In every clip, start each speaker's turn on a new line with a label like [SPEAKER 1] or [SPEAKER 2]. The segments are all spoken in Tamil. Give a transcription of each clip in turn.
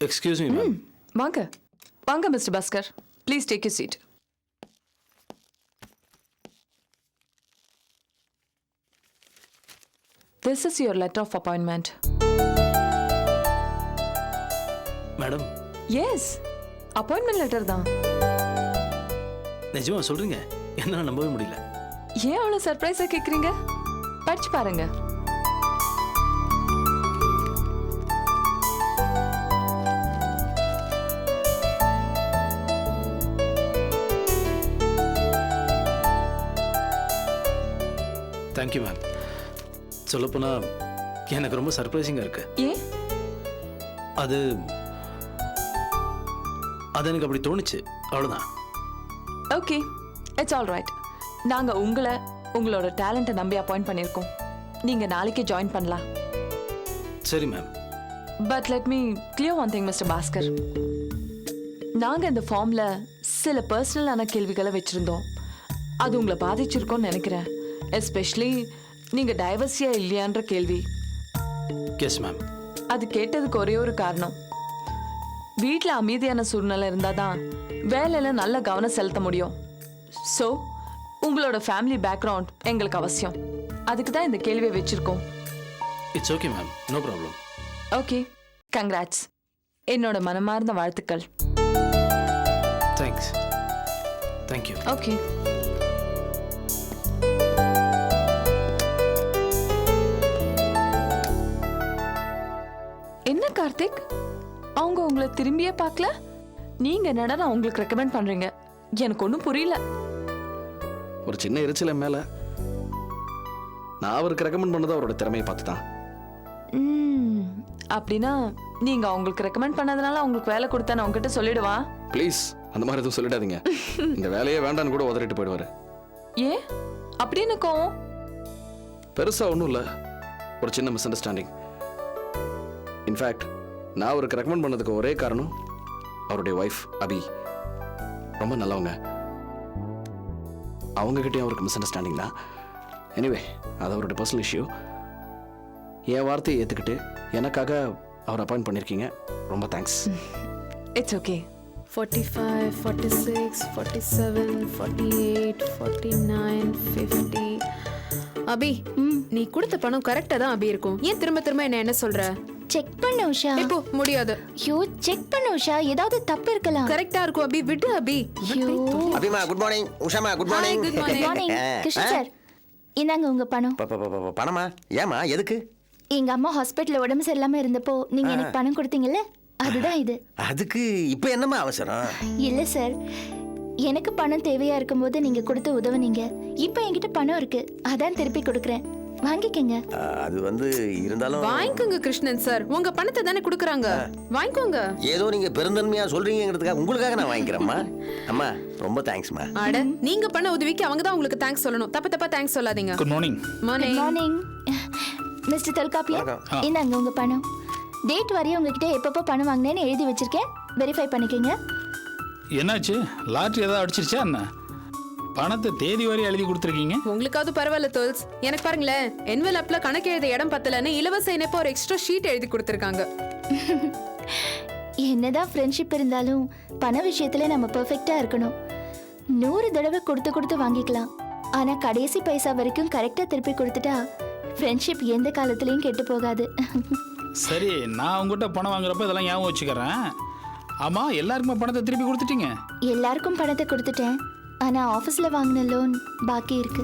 [SPEAKER 1] Excuse me ma'am.
[SPEAKER 2] வாங்க வாங்க mister Bhaskar, please take you seat. This is your letter of appointment.
[SPEAKER 1] Madam
[SPEAKER 2] Yes, appointment letter தான்.
[SPEAKER 1] நிஜமா சொல்றீங்க? என்னால நம்பவே முடியல.
[SPEAKER 2] ஏன் அவ்வளவு சர்ப்ரைஸா கேக்குறீங்க? படிச்சு பாருங்க.
[SPEAKER 1] Thank you ma'am. சொல்லப்போனா எனக்கு ரொம்ப சர்ப்ரைசிங்காக இருக்கு.
[SPEAKER 2] ஏன்?
[SPEAKER 1] அது எனக்கு அப்படி தோணுச்சு, அவ்வளோதான்.
[SPEAKER 2] Okay, it's all right. நாங்க உங்களோட டேலண்ட்டை நம்பி அப்பாயிண்ட் பண்ணியிருக்கோம். நீங்க நாளைக்கே ஜாயின் பண்ணலாம்.
[SPEAKER 1] சரி ma'am.
[SPEAKER 2] But let me clear one thing mister Bhaskar. நாங்க இந்த ஃபார்ம்ல சில பர்சனலான கேள்விகளை வச்சிருந்தோம். அது உங்களை பாதிச்சிருக்கோன்னு நினைக்கிறேன். எஸ்பெஷலி நீங்க டைவர்ஸியா இல்லையான்ற கேள்வி.
[SPEAKER 1] Yes ma'am.
[SPEAKER 2] அது கேட்டதுக்கு ஒரே ஒரு காரணம், வீட்டில் அமைதியான சூழ்நிலை இருந்தாதான் வேலையில நல்ல கவனம் செலுத்த முடியும். ஸோ உங்களோட ஃபேமிலி பேக்ரவுண்ட் எங்களுக்கு அவசியம். அதுக்கு தான் இந்த கேள்வியை வச்சிருக்கோம்.
[SPEAKER 1] It's okay ma'am, no problem.
[SPEAKER 2] Okay, congrats. என்னோட மனமார்ந்த வாழ்த்துக்கள்.
[SPEAKER 1] தேங்க்ஸ். தேங்க்யூ.
[SPEAKER 2] ஓகே. என்ன கார்த்திக், அவங்க உங்களை திரும்பியே பார்க்கல? நீங்க என்னடா நான் உங்களுக்கு ரெக்கமெண்ட் பண்றீங்க? எனக்கு ஒன்றும் புரியல.
[SPEAKER 3] ஒரு சின்ன எரிச்சல மேல நான் அவருக்கு ரெக்கமெண்ட் பண்ணது அவரோட திறமையை பார்த்து தான்.
[SPEAKER 2] அப்படின்னா நீங்க அவங்களுக்கு ரெக்கமெண்ட் பண்ணதுனால அவங்களுக்கு வேலை கொடுத்தா நான் உங்ககிட்ட சொல்லிடுவா?
[SPEAKER 3] ப்ளீஸ் அந்த மாதிரி எதுவும் சொல்லிடாதீங்க. இந்த வேலையே வேண்டான்னு கூட உதறிட்டு போயிடுவாரு.
[SPEAKER 2] ஏன் அப்படின்னு கோவம்?
[SPEAKER 3] பெருசா ஒன்றும் இல்லை, ஒரு சின்ன மிஸ் அண்டர்ஸ்டாண்டிங். இன்ஃபேக்ட் நான் அவருக்கு ரெக்கமெண்ட் பண்ணதுக்கு ஒரே காரணம் அவருடைய ஒய்ஃப் அபி ரொம்ப நல்லவங்க. அவங்ககிட்டயும் அவருக்கு மிஸ் அண்டர்ஸ்டாண்டிங் தான். எனிவே அது அவருடைய பர்சனல் இஷ்யூ. என் வார்த்தையை ஏற்றுக்கிட்டு எனக்காக அவர் அப்பாயிண்ட் பண்ணியிருக்கீங்க. ரொம்ப தேங்க்ஸ்.
[SPEAKER 2] It's okay.
[SPEAKER 4] 45, 46, 47, 48, 49, 50. அபி, நீ கொடுத்த பணம் கரெக்டா தான் அபி இருக்கும். ஏன் திரும்ப திரும்ப என்ன சொல்ற?
[SPEAKER 5] செக் பண்ணு உஷா.
[SPEAKER 4] இப்போ முடியாது.
[SPEAKER 5] யோ செக் பண்ணு உஷா, ஏதாவது தப்பு இருக்கலாம்.
[SPEAKER 4] கரெக்ட்டா இருக்கும் அபி, விடு அபி.
[SPEAKER 6] அபிமா குட் மார்னிங். உஷாமா good morning.
[SPEAKER 4] Good
[SPEAKER 5] good morning Krishna sir, இந்தாங்க உங்க பணம்.
[SPEAKER 6] பணமா? ஏமா எதுக்கு?
[SPEAKER 5] எங்க அம்மா ஹாஸ்பிட்டல்ல உடம்பு சரியில்லாம இருந்தப்போ நீங்க எனக்கு பணம் கொடுத்தீங்கல்ல, அதுதான் இது.
[SPEAKER 6] அதுக்கு இப்போ என்னமா அவசரம்?
[SPEAKER 5] இல்ல சார், எனக்கு பணம் தேவையா இருக்கும்போது நீங்க கொடுத்து உதவுனீங்க. இப்போ என்கிட்ட பணம் இருக்கு, அதான் திருப்பி கொடுக்குறேன். வாங்கிக்கங்க.
[SPEAKER 6] அது வந்து இருந்தாலும்
[SPEAKER 4] வாங்கிக்கோங்க கிருஷ்ணன் சார், உங்க பணத்தை தானே கொடுக்குறாங்க, வாங்கிக்கோங்க.
[SPEAKER 6] ஏதோ நீங்க பெருந்தன்மையா சொல்றீங்கிறதுக்காக உங்களுக்காக நான் வாங்கிக்கிறேம்மா. அம்மா ரொம்ப தேங்க்ஸ்மா.
[SPEAKER 4] அட, நீங்க பண்ண உதவிக்கு அவங்க தான் உங்களுக்கு தேங்க்ஸ் சொல்லணும். தப்பா தேங்க்ஸ் சொல்லாதீங்க.
[SPEAKER 1] Good morning.
[SPEAKER 4] Morning.
[SPEAKER 5] Morning mister தொல்காப்பியா, இந்தாங்க உங்க பணம். டேட் வரையும் உங்ககிட்ட எப்பப்போ பணம் வாங்கினேன்னு எழுதி வச்சிருக்கேன், வெரிஃபை பண்ணிக்கோங்க.
[SPEAKER 7] என்னாச்சு, லாட்ரி ஏதாவது அடிச்சிருச்சா என்ன? பணத்தை தேதி வரை எழுதி கொடுத்துருக்கீங்க.
[SPEAKER 4] உங்களுக்காவது பரவாயில்ல தோல்ஸ், எனக்கு பாருங்களேன், என்வெலப்ல கணக்கு எழுத இடம் பத்தலன்னு இலவச இணைப்பு ஒரு எக்ஸ்ட்ரா ஷீட் எழுதி கொடுத்துருக்காங்க.
[SPEAKER 5] என்னதான் ஃப்ரெண்ட்ஷிப் இருந்தாலும் பண விஷயத்துல நம்ம பெர்ஃபெக்ட்டா இருக்கணும். 100 தடவை கொடுத்து வாங்கிக்கலாம், ஆனா கடைசி பைசா வரைக்கும் கரெக்டா திருப்பி கொடுத்துட்டா ஃப்ரெண்ட்ஷிப் எந்த காலத்துலயும் கெட்டு போகாது.
[SPEAKER 7] சரி, நான் உங்ககிட்ட பணம் வாங்குறப்ப இதெல்லாம் ஞாபகம் வச்சுக்கிறேன். ஆமா, எல்லாருக்குமே பணத்தை திருப்பி கொடுத்துட்டீங்க?
[SPEAKER 5] எல்லாருக்கும் பணத்தை கொடுத்துட்டேன், ஆனா ஆபீஸ்ல வாங்கின லோன் பாக்கி இருக்கு.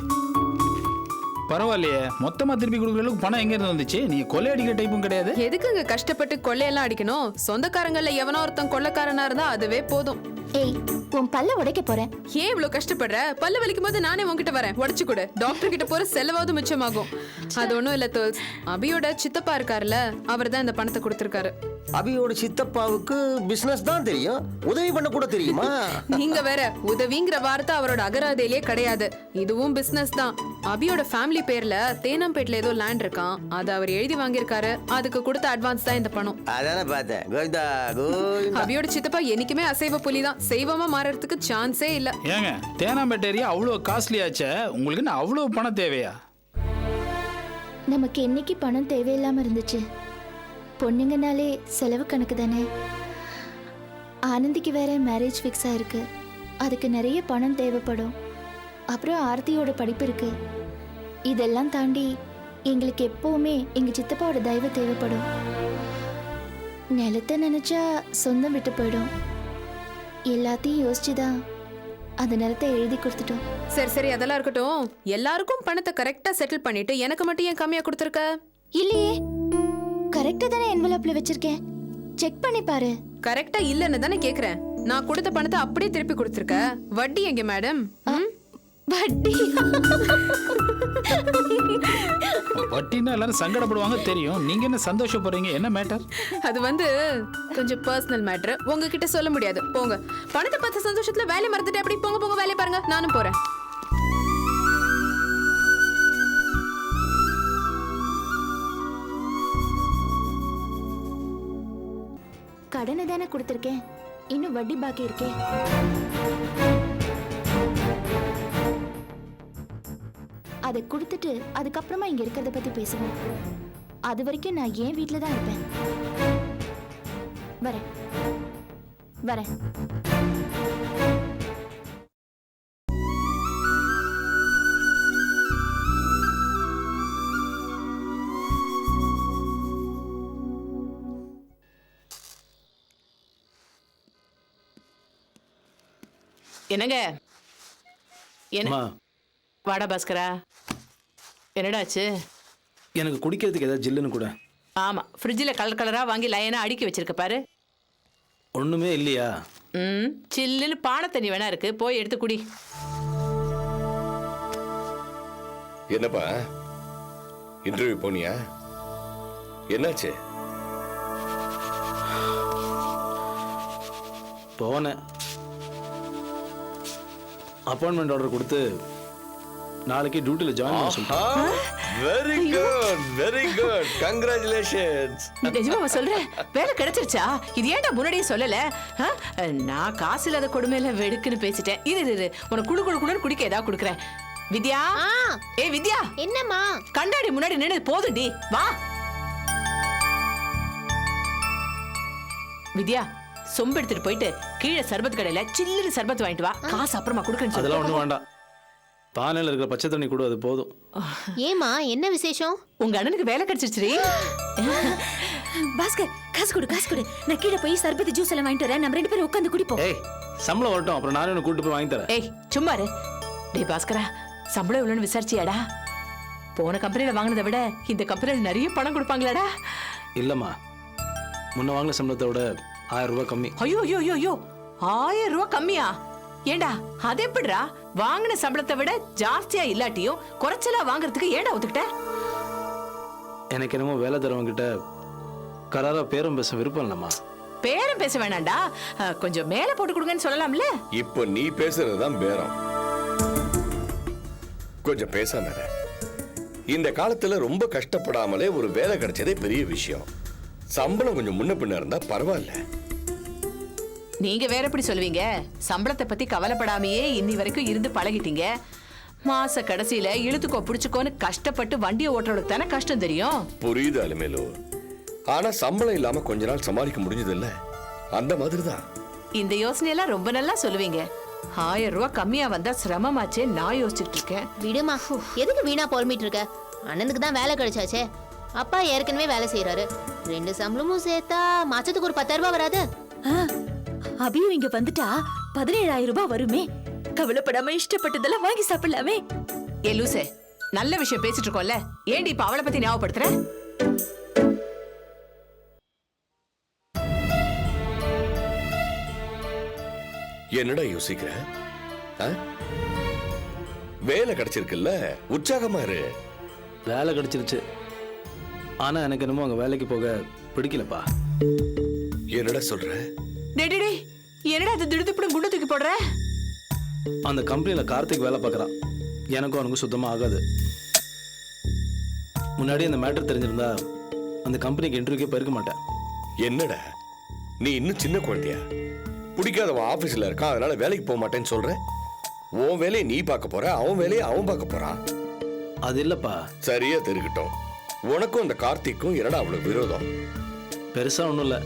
[SPEAKER 7] பரவாயில்லையே, மொத்தமா திருப்பி கொடுக்குற அளவுக்கு பணம் எங்க இருந்து வந்துச்சு? நீங்க கொள்ளை அடிக்கிற டைப்பும் கிடையாது.
[SPEAKER 4] எதுக்குங்க கஷ்டப்பட்டு கொள்ளையெல்லாம் அடிக்கணும்? சொந்தக்காரங்கள்ல எவனோ ஒருத்தன் கொள்ளைக்காரனா இருந்தா அதுவே போதும்.
[SPEAKER 5] ஏய், உன் பல்ல உடைக்க போறேன்.
[SPEAKER 4] ஏன் இவ்வளவு கஷ்டப்படுற? பல்ல வலிக்கும் போது நானே உன்கிட்ட வரேன், உடைச்சு கொடு. டாக்டர் கிட்ட போற செலவாவது மிச்சமாகும். அது ஒண்ணும் இல்ல தோல்ஸ், அபியோட சித்தப்பா இருக்காருல்ல, அவர் தான் இந்த பணத்தை கொடுத்திருக்காரு.
[SPEAKER 6] அபியோட சித்தப்பாவுக்கு பிசினஸ் தான் தெரியும், உதவி பண்ண கூட தெரியுமா?
[SPEAKER 4] நீங்க வேற, உதவிங்கிற வார்த்தை அவரோட அகராதியிலே கிடையாது. இதுவும் பிசினஸ் தான். அபியோட ஃபேமிலி பேர்ல தேனாம்பேட்ல ஏதோ லேண்ட் இருக்கான், அது அவர் எழுதி வாங்கியிருக்காரு. அதுக்கு கொடுத்த அட்வான்ஸ் தான் இந்த பணம்.
[SPEAKER 6] அதானே பார்த்தேன். கோவிந்தா கோவிந்தா.
[SPEAKER 4] அபியோட சித்தப்பா என்னைக்குமே அசைவ புலி தான், செய்வமா மாறறதுக்கு சான்ஸே இல்ல.
[SPEAKER 7] ஏங்க, தேனாம்பேட்டை ஏரியா அவ்வளோ காஸ்ட்லியாச்சே, உங்களுக்கு என்ன அவ்வளோ பணம் தேவையா?
[SPEAKER 5] நமக்கு என்னைக்கு பணம் தேவையில்லாம இருந்துச்சு? பொண்ணுங்கனாலே செலவு கணக்கு தானே. ஆனந்திக்கு வேற மேரேஜ் ஃபிக்ஸ் ஆயிருக்கு. அதுக்கு நிறைய பணம் தேவைப்படும். அப்புறம் ஆர்த்தியோட படிப்பு இருக்கு. இதெல்லாம் தாண்டி எங்களுக்கு எப்பவுமே எங்க சித்தப்பாவோட தயவு தேவைப்படும். நிலத்தை நினைச்சா சொந்தம் விட்டு போயிடும். எல்லாத்தையும் யோசிச்சுதான் அந்த நிலத்தை எழுதி கொடுத்துட்டோம்.
[SPEAKER 4] சரி சரி, அதெல்லாம் இருக்கட்டும். எல்லாருக்கும் பணத்தை கரெக்டா செட்டில் பண்ணிட்டு எனக்கு மட்டும் ஏன் கம்மியா கொடுத்துருக்க?
[SPEAKER 5] இல்லையே, கரெக்டா தானே என்வலப்ல வச்சிருக்கேன். செக் பண்ணி பாரு.
[SPEAKER 4] கரெக்டா இல்லன்னு தானே கேக்குறேன். நான் கொடுத்த பணத்தை அப்படியே திருப்பி கொடுத்துருக்க. வட்டி எங்க மேடம்?
[SPEAKER 5] வட்டி
[SPEAKER 7] வட்டின்னா எல்லாரும் சங்கடப்படுவாங்க தெரியும். நீங்க என்ன சந்தோஷப்படுறீங்க? என்ன மேட்டர்?
[SPEAKER 4] அது வந்து கொஞ்சம் பர்சனல் மேட்டர். உங்ககிட்ட சொல்ல முடியாது. போங்க. பணத்தை பார்த்த சந்தோஷத்துல வேலையை மறந்துட்டு அப்படி போங்க போங்க, வேலையை பாருங்க. நானும் போறேன்.
[SPEAKER 5] கடனை தானே கொடுத்துருக்கேன், இன்னும் வட்டி பாக்கி இருக்கே. அதை கொடுத்துட்டு அதுக்கப்புறமா இங்க இருக்கிறத பத்தி பேசுவோம். அது வரைக்கும் நான் என் வீட்டில தான் இருப்பேன். வரேன் வரேன்.
[SPEAKER 8] என்னங்க
[SPEAKER 1] அம்மா,
[SPEAKER 8] வாடா பாஸ்கரா, என்னடாச்சு?
[SPEAKER 1] எனக்கு குடிக்கிறதுக்கு ஏதாவது ஜில்லுன்னு கூட.
[SPEAKER 8] ஆமா, ஃப்ரிட்ஜில் கலர் கலராக வாங்கி லைனா அடுக்கி வச்சிருக்க பாரு.
[SPEAKER 1] ஒன்றுமே இல்லையா?
[SPEAKER 8] சில்லுன்னு பானை தண்ணி வேணா இருக்கு, போய் எடுத்து குடி.
[SPEAKER 9] என்னப்பா இன்டர்வியூ போனியா? என்னாச்சு?
[SPEAKER 1] போனேன். அப்பாயின்மெண்ட் ஆர்டர் கொடுத்து நாளைக்கு டியூட்டியில் ஜாயின் பண்ண சொல்லிட்டேன்.
[SPEAKER 9] Very good, very good, congratulations.
[SPEAKER 8] நிஜமா சொல்றேன், வேலை கிடைச்சிருச்சா? இது ஏன்டா முன்னாடியே சொல்லல? நான் காசு இல்லாத கொடுமையில வெடுக்குன்னு பேசிட்டேன். இரு உனக்கு குடு குடு குடுன்னு குடிக்க ஏதாவது கொடுக்குறேன். வித்யா, ஏ வித்யா,
[SPEAKER 5] என்னம்மா?
[SPEAKER 8] கண்ணாடி முன்னாடி நின்று போதும்டி, வா. வித்யா, சொம்பு எடுத்துட்டு போயிட்டு கீழே சர்பத் கடையில சில்லுன்னு சர்பத் வாங்கிட்டு வா. காசு அப்புறமா கொடுக்கன்னு
[SPEAKER 1] அதெல்லாம்
[SPEAKER 8] சொல்லி.
[SPEAKER 1] ஒன்றும் வேண்டாம். பானையில் இருக்கிற பச்சை தண்ணி கூட அது போதும்.
[SPEAKER 5] ஏமா, என்ன விசேஷம்?
[SPEAKER 8] உங்க அண்ணனுக்கு வேலை கிடைச்சிருச்சு.
[SPEAKER 10] பாஸ்கர், காசு கொடு காசு கொடு. நான் கீழே போய் சர்பத்து ஜூஸ் எல்லாம் வாங்கிட்டு வரேன். நம்ம 2 பேரும் உட்காந்து குடிப்போம்.
[SPEAKER 1] ஏய், சம்பளம் வரட்டும், அப்புறம் நானே உனக்கு கூட்டிட்டு போய் வாங்கி தரேன்.
[SPEAKER 8] ஏய் சும்மா இரு. டேய் பாஸ்கரா, சம்பளம் எவ்வளோன்னு விசாரிச்சியாடா? போன கம்பெனியில வாங்கினதை விட இந்த கம்பெனியில் நிறைய பணம் கொடுப்பாங்களாடா?
[SPEAKER 1] இல்லைம்மா, முன்ன வாங்கின சம்பளத்தை விட 1000 ரூபாய் கம்மி.
[SPEAKER 8] ஐயோ ஐயோ ஐயோ ஐயோ, 1000 ரூபாய் கம்மியா? ஏண்டா அது எப்படிடா? வாங்கின சம்பளத்தை விட ஜாஸ்தியா இல்லாட்டியும் குறைச்சலா வாங்குறதுக்கு ஏண்டா ஒத்துக்கிட்ட?
[SPEAKER 1] எனக்கு என்னமோ வேலை தரவங்கிட்ட கராரா பேரம் பேச விருப்பம் இல்லைம்மா.
[SPEAKER 8] பேரம் பேச வேணாண்டா, கொஞ்சம் மேல போட்டு கொடுங்கன்னு சொல்லலாம்ல.
[SPEAKER 9] இப்போ நீ பேசுறதுதான் பேரம். கொஞ்சம் பேசாம இரு. இந்த காலத்துல ரொம்ப கஷ்டப்படாமலே ஒரு வேலை கிடைச்சதே பெரிய விஷயம். சம்பளம் கொஞ்சம் முன்ன பின்ன இருந்தா பரவாயில்ல.
[SPEAKER 8] நீங்க வேற எப்படி சொல்லுவீங்க? சம்பளத்தை பத்தி கவலைப்படாமையே இன்னி வரைக்கும் இருந்து பழகிட்டீங்க. மாச கடைசியில இழுத்துக்கோ பிடிச்சுக்கோன்னு கஷ்டப்பட்டு வண்டியை ஓட்டுறவளுக்கு தானே கஷ்டம் தெரியும்.
[SPEAKER 9] புரியுது அலுமேலு. ஆனா சம்பளம் இல்லாம கொஞ்ச நாள் சமாளிக்க முடிஞ்சது இல்ல, அந்த மாதிரிதான்.
[SPEAKER 8] இந்த யோசனையெல்லாம் ரொம்ப நல்லா சொல்லுவீங்க. 1000 ரூபாய் கம்மியா வந்தா சிரமமாச்சே நான் யோசிச்சுட்டு இருக்கேன்.
[SPEAKER 11] விடுமா, எதுக்கு வீணா புலம்பிட்டு இருக்க? அண்ணனுக்கு தான் வேலை கிடைச்சாச்சே. அப்பா ஏற்கனவே வேலை செய்யறாரு. 2 சம்பளமும் சேர்த்தா மாசத்துக்கு ஒரு 10,000 ரூபாய் வராது?
[SPEAKER 10] அபியும் இங்க வந்துட்டா 17,000 ரூபாய் வருமே. கவலைப்படாம இஷ்டப்பட்டதெல்லாம் வாங்கி சாப்பிடலாமே.
[SPEAKER 8] ஏ லூசே, நல்ல விஷயம் பேசிட்டு இருக்கோம்ல, ஏண்டி இப்ப அவளை பத்தி ஞாபகப்படுத்துற?
[SPEAKER 9] என்னடா யோசிக்கிற? வேலை கிடைச்சிருக்குல்ல, உற்சாகமா இரு.
[SPEAKER 1] வேலை கிடைச்சிருச்சு, ஆனா எனக்கு என்னமோ அங்க வேலைக்கு போக பிடிக்கலப்பா.
[SPEAKER 9] என்னடா சொல்ற?
[SPEAKER 8] டேய், என்னடா அது திடுதிப்புன்னு குண்டு தூக்கி போடுற?
[SPEAKER 1] அந்த கம்பெனியில கார்த்திக் வேலை பார்க்கறான். எனக்கும் அவனுக்கும் சுத்தமா ஆகாது. முன்னாடி அந்த மேட்டர் தெரிஞ்சிருந்தா அந்த கம்பெனிக்கு இன்டர்வியூக்கே போயிருக்க மாட்டேன்.
[SPEAKER 9] என்னடா நீ இன்னும் சின்ன குழந்தையா? பிடிக்காதவன் ஆபீஸ்ல இருக்கான், அதனால வேலைக்கு போக மாட்டேன்னு சொல்ற. உன் வேலையை நீ பார்க்க போற, அவன் வேலையை அவன் பார்க்க போறான்.
[SPEAKER 1] அது இல்லப்பா.
[SPEAKER 9] சரியா தெரிவிக்கட்டும். உனக்கும் அந்த கார்த்திக்கும் என்னடா அவ்வளவு விரோதம்?
[SPEAKER 1] பெருசா ஒன்றும் இல்லை,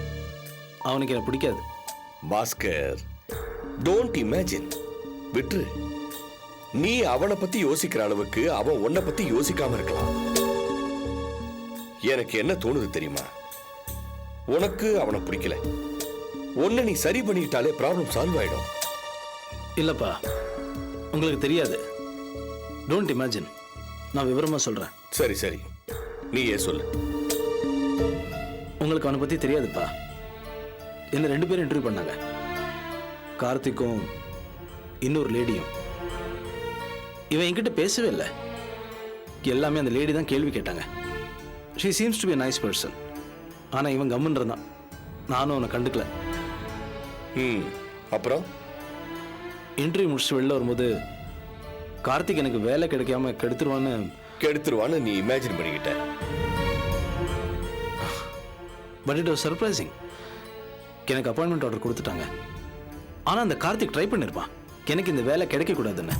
[SPEAKER 1] அவனுக்கு என்ன பிடிக்காது.
[SPEAKER 9] Bhaskar, don't imagine. விட்டுரு. நீ அவனை பத்தி யோசிக்கிற அளவுக்கு அவன் உன்னை பத்தி யோசிக்காம இருக்கலாம். எனக்கு என்ன தோணுது தெரியுமா? உனக்கு அவனை பிடிக்கல. உன்னை நீ சரி பண்ணிக்கிட்டாலே ப்ராப்ளம் சால்வ் ஆயிடும்.
[SPEAKER 1] இல்லைப்பா, உங்களுக்கு தெரியாது. Don't imagine. நான் விவரமாக சொல்கிறேன்.
[SPEAKER 9] சரி சரி, நீ ஏன் சொல்லு.
[SPEAKER 1] உங்களுக்கு அவனை பற்றி தெரியாதுப்பா. என்ன 2 பேரும் இன்டர்வியூ பண்ணாங்க. கார்த்திக்கும் இன்னொரு லேடியும். இவன் என்கிட்ட பேசவே இல்லை. எல்லாமே அந்த லேடி தான் கேள்வி கேட்டாங்க. She seems to be nice person. ஆனால் இவன் கம்முன்னு இருந்தான். நானும் அவனை கண்டுக்கல.
[SPEAKER 9] அப்புறம்
[SPEAKER 1] இன்டர்வியூ முடிச்சு வெளில வரும்போது கார்த்திக் எனக்கு வேலை கிடைக்காம
[SPEAKER 9] கெடுத்துருவான்னு நீ இமேஜின் பண்ணிக்கிட்ட.
[SPEAKER 1] But it was surprising. எனக்கு அப்பாயின்மெண்ட் ஆர்டர் கொடுத்துட்டாங்க. ஆனால் அந்த கார்த்திக் ட்ரை பண்ணியிருப்பான் எனக்கு இந்த வேலை கிடைக்கக்கூடாதுன்னு.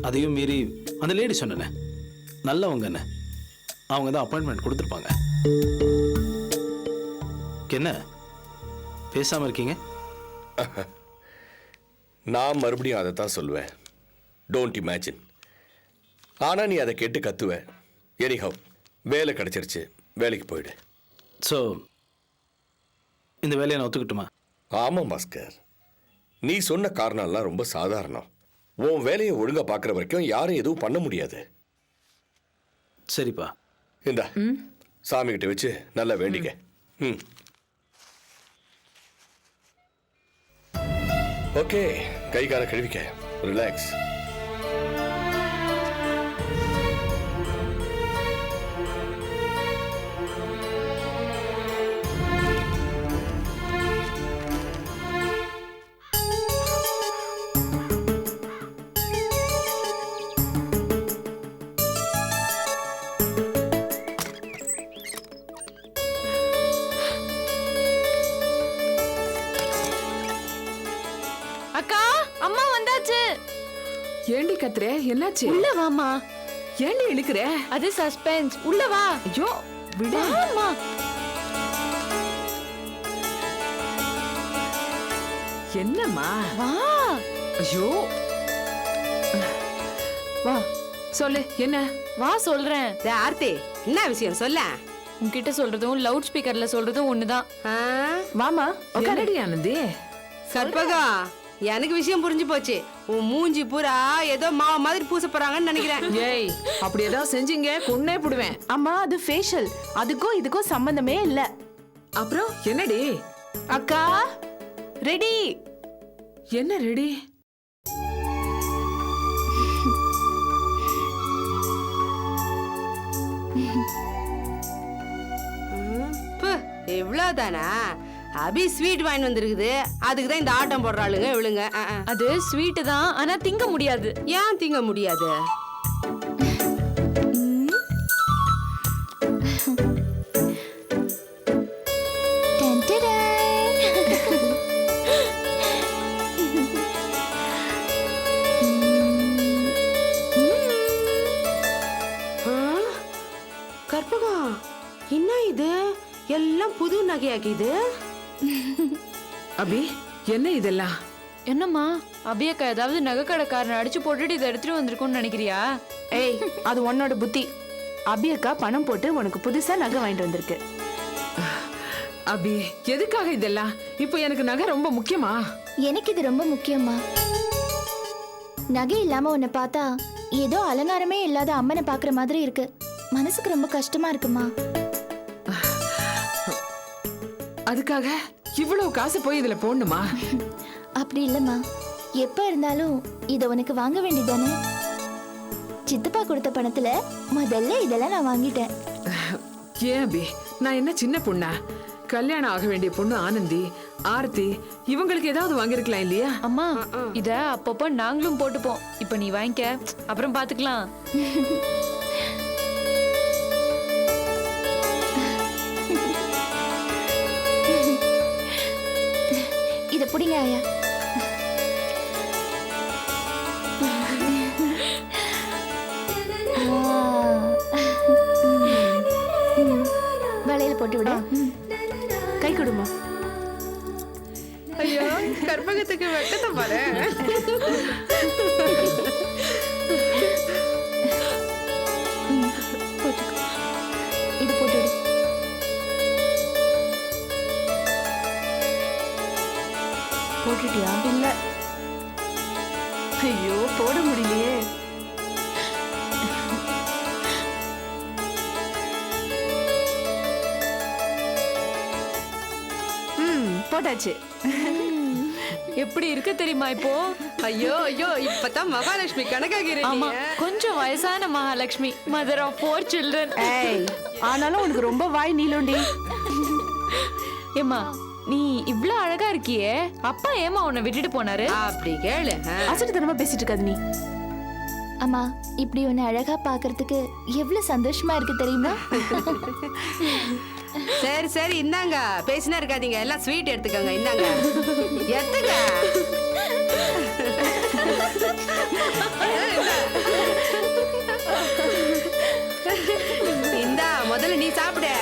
[SPEAKER 1] அதையும் மீறி அந்த லேடி சொன்னேன், நல்லவங்கன்னு. அவங்க தான் அப்பாயின்மெண்ட் கொடுத்துருப்பாங்க. என்ன பேசாமல் இருக்கீங்க?
[SPEAKER 9] நான் மறுபடியும் அதை தான் சொல்லுவேன். Don't imagine. ஆனால் நீ அதை கேட்டு கத்துவ. எனிஹவ், வேலை கிடைச்சிருச்சு, வேலைக்கு போயிடு.
[SPEAKER 1] ஸோ இந்த வேலையை நான் ஒத்துக்கிட்டுமா?
[SPEAKER 9] ஆமாம் பாஸ்கர், நீ சொன்ன காரணம்லாம் ரொம்ப சாதாரணம். உன் வேலையை ஒழுங்காக பார்க்குற வரைக்கும் யாரும் எதுவும் பண்ண முடியாது.
[SPEAKER 1] சரிப்பா.
[SPEAKER 9] இந்தா சாமி கிட்ட வச்சு நல்லா வேண்டிக்க. ஓகே, கை கால கழுவிக்க. ரிலாக்ஸ்.
[SPEAKER 2] அக்கா, அம்மா வந்தாச்சு.
[SPEAKER 12] ஏண்டி கத்துற? என்னாச்சு?
[SPEAKER 2] உள்ள வாமா.
[SPEAKER 12] ஏண்டி இழுக்கிற?
[SPEAKER 2] அது சஸ்பென்ஸ். உள்ள வா.
[SPEAKER 12] ஐயோ விடு.
[SPEAKER 2] வாமா.
[SPEAKER 12] என்னம்மா?
[SPEAKER 2] வா.
[SPEAKER 12] ஐயோ வா சொல்லு. என்ன?
[SPEAKER 2] வா சொல்றேன்.
[SPEAKER 8] ஆர்த்தி, என்ன விஷயம் சொல்ல?
[SPEAKER 2] உன்கிட்ட சொல்றதும் லவுட் ஸ்பீக்கர்ல சொல்றதும் ஒண்ணுதான்.
[SPEAKER 12] வாமா. என்னடி ஆனந்தி?
[SPEAKER 8] கற்பகம், எனக்கு விஷயம் புரிஞ்சு போச்சு. உன் மூஞ்சி பூரா ஏதோ மாவு மாதிரி பூச போறாங்கன்னு நினைக்கிறேன்.
[SPEAKER 12] ஏய், அப்படி ஏதாவது செஞ்சீங்க கொன்னே போடுவேன்.
[SPEAKER 10] அம்மா, அது ஃபேஷியல். அதுக்கும் இதுக்கும் சம்பந்தமே இல்ல.
[SPEAKER 12] அப்புறம் என்னடி?
[SPEAKER 10] அக்கா ரெடி.
[SPEAKER 12] என்ன ரெடி?
[SPEAKER 8] எவ்வளவுதானா? அபி ஸ்வீட் வாங்கி வந்திருக்குது. அதுக்கு தான் இந்த ஆட்டம் போடுறாளுங்க இவளுங்க.
[SPEAKER 2] அது ஸ்வீட் தான், ஆனா திங்க முடியாது.
[SPEAKER 8] ஏன் திங்க முடியாது? கற்பகம், என்ன இது? எல்லாம் புது நகையாக்கிது.
[SPEAKER 12] அபி, என்ன இதெல்லாம்?
[SPEAKER 2] என்னம்மா, அபியக்கா ஏதாவது நகைக்கடைக்காரனை அடிச்சு போட்டுட்டு இதை எடுத்துட்டு வந்திருக்கும்னு நினைக்கிறியா?
[SPEAKER 10] ஏய், அது உன்னோட புத்தி. அபியக்கா பணம் போட்டு உனக்கு புதுசா நகை வாங்கிட்டு வந்திருக்கு.
[SPEAKER 12] அபி, எதுக்காக இதெல்லாம்? இப்போ எனக்கு நகை ரொம்ப முக்கியமா?
[SPEAKER 5] எனக்கு இது ரொம்ப முக்கியமா. நகை இல்லாம உன்னை பார்த்தா ஏதோ அலங்காரமே இல்லாத அம்மனை பாக்குற மாதிரி இருக்கு. மனசுக்கு ரொம்ப கஷ்டமா இருக்குமா.
[SPEAKER 12] அதுக்காக இவ்வளவு காசு போய் இதுல போடணுமா?
[SPEAKER 5] அப்படி இல்லம்மா, எப்ப இருந்தாலும் இத உனக்கு வாங்க வேண்டியதானே. சித்தப்பா கொடுத்த பணத்துல முதல்ல இதெல்லாம் நான் வாங்கிட்டேன்.
[SPEAKER 12] ஏன் அபி, நான் என்ன சின்ன பொண்ணா? கல்யாணம் ஆக வேண்டிய பொண்ணு ஆனந்தி, ஆர்த்தி, இவங்களுக்கு ஏதாவது வாங்கிருக்கலாம் இல்லையா?
[SPEAKER 2] அம்மா, இத அப்பப்போ நாங்களும் போட்டுப்போம். இப்ப நீ வாங்கிக்க, அப்புறம் பாத்துக்கலாம்.
[SPEAKER 5] இத புடிங்க ஆயா. வளையல் போட்டு விட.
[SPEAKER 10] கை கொடுமா.
[SPEAKER 4] ஐயோ கற்பகத்துக்கு வெக்கத்தை பாரு.
[SPEAKER 5] இது போட்டு விடு. போட்டுட்டியா?
[SPEAKER 2] இல்ல. ஐயோ போட முடியலையே. போட்டாச்சு. எப்படி இருக்கு தெரியுமா இப்போ?
[SPEAKER 4] ஐயோ ஐயோ இப்பதான் மகாலட்சுமி கணக்காகிறேன்.
[SPEAKER 2] ஆமா, கொஞ்சம் வயசான மகாலட்சுமி, மதர் ஆஃப் 4 children.
[SPEAKER 8] ஏய் ஆனாலும் உனக்கு ரொம்ப வாய் நீளுண்டி.
[SPEAKER 2] ஏம்மா, நீ இவ்ளோ அழகா இருக்கியே, அப்பா ஏமா உன்னை விட்டுட்டு போனாரு?
[SPEAKER 4] அப்படி கேளு.
[SPEAKER 8] அசட்டுத்தனமா பேசிட்டு இருக்காது நீ.
[SPEAKER 5] அம்மா, இப்படி உன்னை அழகா பார்க்கறதுக்கு எவ்வளவு சந்தோஷமா இருக்கு தெரியுமா?
[SPEAKER 4] சரி சரி இந்தாங்க, பேசினா இருக்காதீங்க, எல்லாம் ஸ்வீட் எடுத்துக்கோங்க. இந்தாங்க எடுத்துங்க. இந்தா முதல்ல நீ சாப்பிடு.